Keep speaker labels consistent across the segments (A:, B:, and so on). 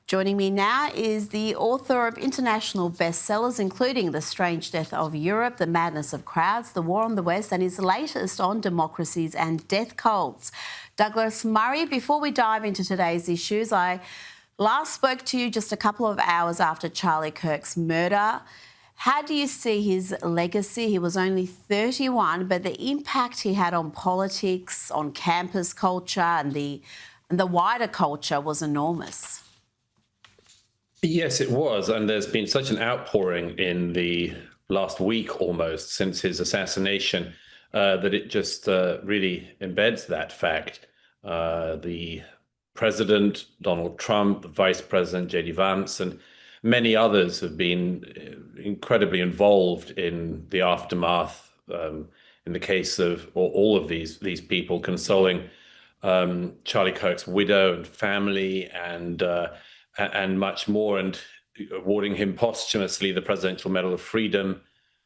A: Joining me now is the author of international bestsellers, including The Strange Death of Europe, The Madness of Crowds, The War on the West, and his latest on democracies and death cults. Douglas Murray, before we dive into today's issues, I last spoke to you just a couple of hours after Charlie Kirk's murder. How do you see his legacy? He was only 31, but the impact he had on politics, on campus culture and the wider culture was enormous.
B: Yes, it was. And there's been such an outpouring in the last week almost since his assassination that it just really embeds that fact. The President, Donald Trump, the Vice President, J.D. Vance, and many others have been incredibly involved in the aftermath, in the case of all of these people, consoling Charlie Kirk's widow and family and much more, and awarding him posthumously the Presidential Medal of Freedom.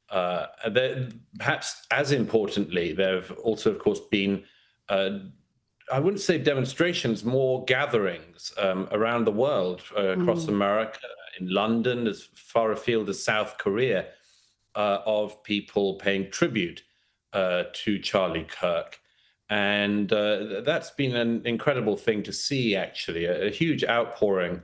B: Perhaps as importantly, there have also, of course, been, I wouldn't say demonstrations, more gatherings around the world, across America, in London, as far afield as South Korea, of people paying tribute to Charlie Kirk. And that's been an incredible thing to see, actually, a huge outpouring.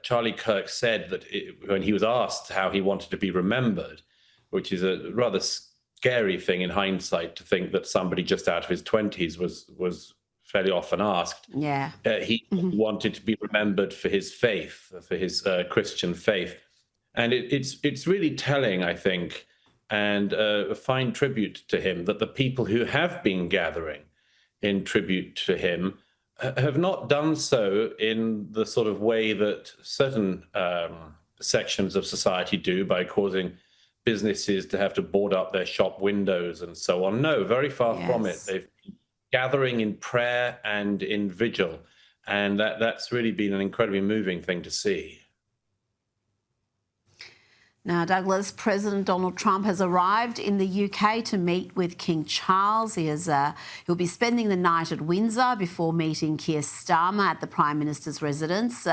B: Charlie Kirk said that when he was asked how he wanted to be remembered, which is a rather scary thing in hindsight to think that somebody just out of his 20s was fairly often asked.
A: Yeah.
B: He wanted to be remembered for his faith, for his Christian faith. And it's really telling, I think, and a fine tribute to him that the people who have been gathering in tribute to him have not done so in the sort of way that certain sections of society do, by causing businesses to have to board up their shop windows and so on. No, very far from it. They've been gathering in prayer and in vigil, and that's really been an incredibly moving thing to see.
A: Now, Douglas, President Donald Trump has arrived in the UK to meet with King Charles. He'll be spending the night at Windsor before meeting Keir Starmer at the Prime Minister's residence.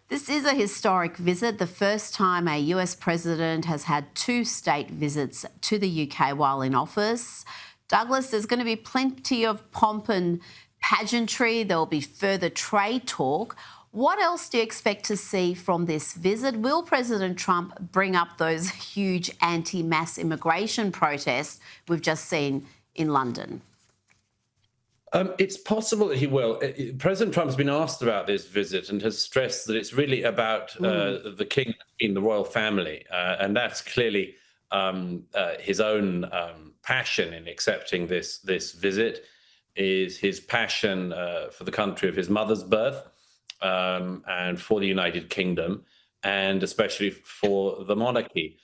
A: This is a historic visit, the first time a US president has had two state visits to the UK while in office. Douglas, there's going to be plenty of pomp and pageantry. There'll be further trade talk. What else do you expect to see from this visit? Will President Trump bring up those huge anti-mass immigration protests we've just seen in London?
B: It's possible that he will. President Trump has been asked about this visit and has stressed that it's really about the king in the royal family. And that's clearly his own passion in accepting this visit, is his passion for the country of his mother's birth. And for the United Kingdom, and especially for the monarchy.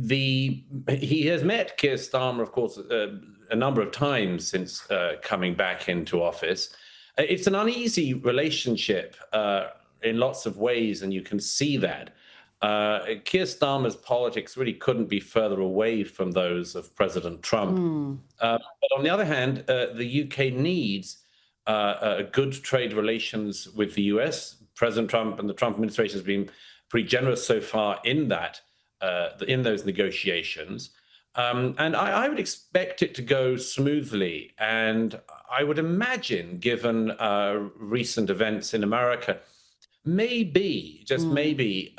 B: He has met Keir Starmer, of course, a number of times since coming back into office. It's an uneasy relationship in lots of ways, and you can see that. Keir Starmer's politics really couldn't be further away from those of President Trump. But on the other hand, the UK needs good trade relations with the US. President Trump and the Trump administration has been pretty generous so far in that, in those negotiations. And I would expect it to go smoothly. And I would imagine, given recent events in America, maybe, just maybe,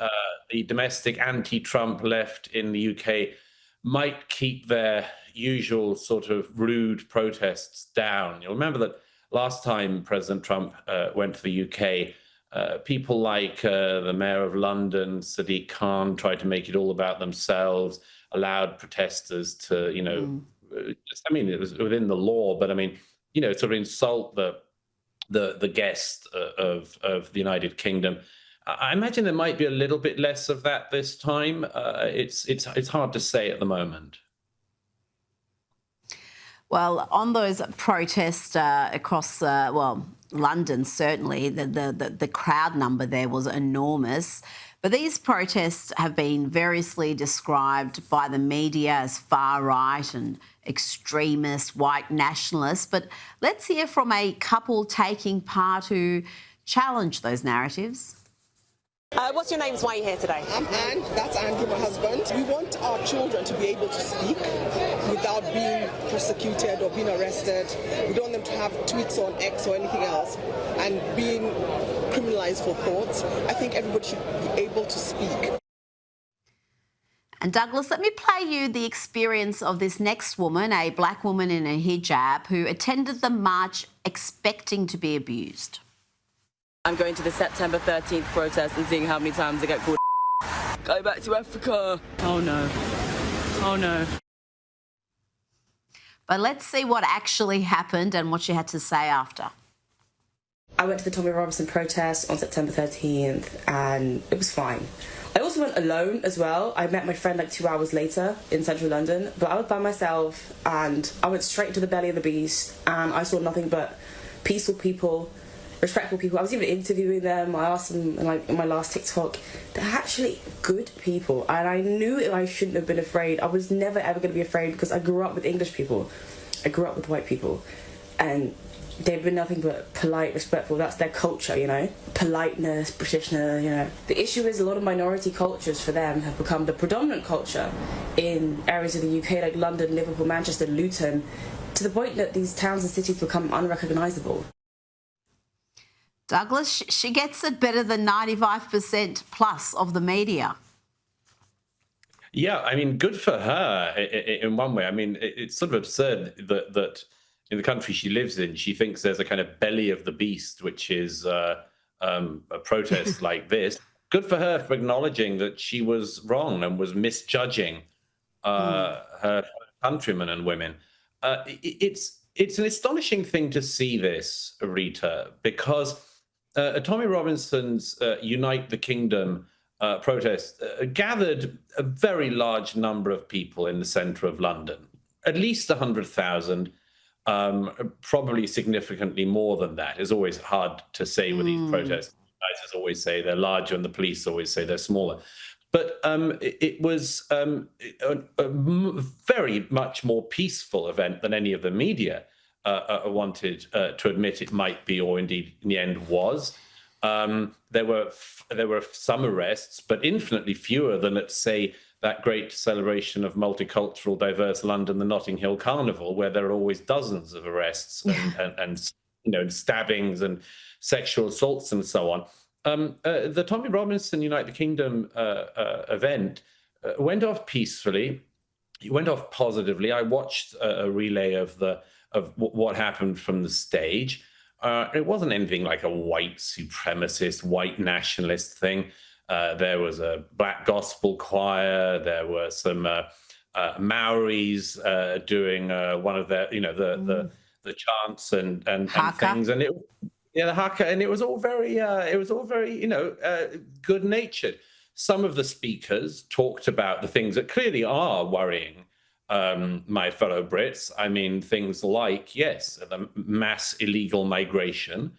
B: the domestic anti-Trump left in the UK might keep their usual sort of rude protests down. You'll remember that last time President Trump went to the UK, people like the mayor of London, Sadiq Khan, tried to make it all about themselves, allowed protesters to, I mean, it was within the law, but I mean, sort of insult the guest of the United Kingdom. I imagine there might be a little bit less of that this time. It's hard to say at the moment.
A: Well, on those protests across, London, certainly, the crowd number there was enormous. But these protests have been variously described by the media as far-right and extremist, white nationalists. But let's hear from a couple taking part who challenge those narratives.
C: What's your name? Why are you here today?
D: I'm Anne, that's Andrew, my husband. We want our children to be able to speak without being persecuted or being arrested. We don't want them to have tweets on X or anything else and being criminalized for thoughts. I think everybody should be able to speak.
A: And Douglas, let me play you the experience of this next woman, a black woman in a hijab, who attended the march expecting to be abused.
E: I'm going to the September 13th protest and seeing how many times I get called go back to Africa. Oh no. Oh no.
A: But let's see what actually happened and what she had to say after.
E: I went to the Tommy Robinson protest on September 13th and it was fine. I also went alone as well. I met my friend like 2 hours later in central London, but I was by myself and I went straight into the belly of the beast and I saw nothing but peaceful people, respectful people. I was even interviewing them. I asked them in my last TikTok. They're actually good people and I knew I shouldn't have been afraid. I was never ever going to be afraid because I grew up with English people. I grew up with white people and they've been nothing but polite, respectful. That's their culture, you know. Politeness, Britishness, you know. The issue is a lot of minority cultures for them have become the predominant culture in areas of the UK like London, Liverpool, Manchester, Luton, to the point that these towns and cities become unrecognisable.
A: Douglas, she gets it better than 95% plus of the media.
B: Yeah, I mean, good for her in one way. I mean, it's sort of absurd that in the country she lives in, she thinks there's a kind of belly of the beast, which is a protest like this. Good for her for acknowledging that she was wrong and was misjudging her countrymen and women. It's an astonishing thing to see this, Rita, because Tommy Robinson's Unite the Kingdom protest gathered a very large number of people in the centre of London, at least 100,000. Probably significantly more than that. It's always hard to say with these protests. Organizers always say they're larger and the police always say they're smaller. But it was a very much more peaceful event than any of the media wanted to admit it might be, or indeed in the end was. There were some arrests, but infinitely fewer than, let's say, that great celebration of multicultural, diverse London, the Notting Hill Carnival, where there are always dozens of arrests and you know, stabbings and sexual assaults and so on. The Tommy Robinson Unite the Kingdom event went off peacefully. It went off positively. I watched a relay of what happened from the stage. It wasn't anything like a white supremacist, white nationalist thing. There was a black gospel choir. There were some Maoris doing one of their, you know, the chants and things, and the haka, and it was all very, you know, good natured. Some of the speakers talked about the things that clearly are worrying my fellow Brits. I mean, things like, yes, the mass illegal migration.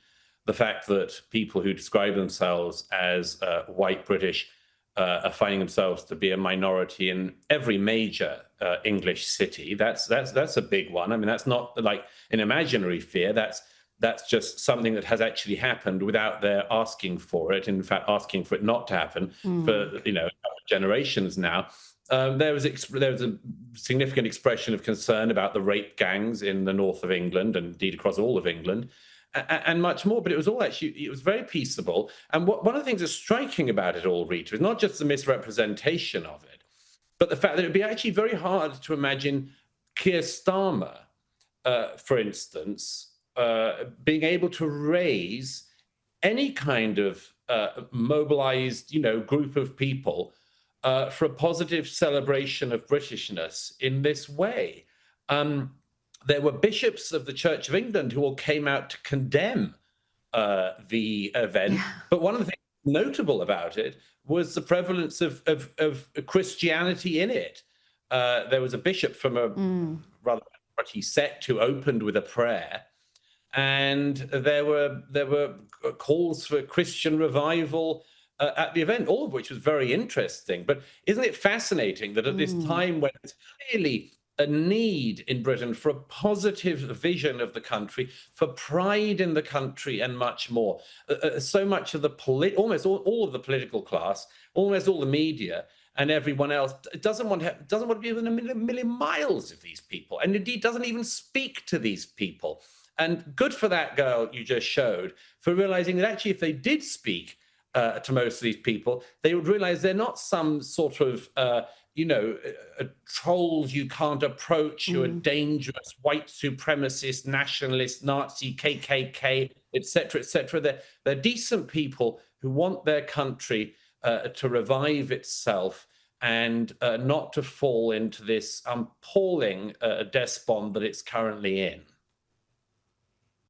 B: The fact that people who describe themselves as white British are finding themselves to be a minority in every major English city. That's a big one. I mean, that's not like an imaginary fear. That's just something that has actually happened without their asking for it. In fact, asking for it not to happen for, you know, generations now. There was a significant expression of concern about the rape gangs in the north of England and indeed across all of England. And much more, but it was all actually, it was very peaceable. And one of the things that's striking about it all, Rita, is not just the misrepresentation of it, but the fact that it would be actually very hard to imagine Keir Starmer, for instance, being able to raise any kind of mobilized, you know, group of people for a positive celebration of Britishness in this way. There were bishops of the Church of England who all came out to condemn the event. Yeah. But one of the things notable about it was the prevalence of Christianity in it. There was a bishop from a rather minority sect who opened with a prayer. And there were calls for Christian revival at the event, all of which was very interesting. But isn't it fascinating that at this time when it's clearly a need in Britain for a positive vision of the country, for pride in the country, and much more. So much of the almost all of the political class, almost all the media, and everyone else doesn't want to be within a million miles of these people, and indeed doesn't even speak to these people. And good for that girl you just showed for realizing that actually, if they did speak to most of these people, they would realize they're not some sort of trolls you can't approach, who are dangerous, white supremacist, nationalist, Nazi, KKK, etc., etc. They're decent people who want their country to revive itself and not to fall into this appalling despot that it's currently in.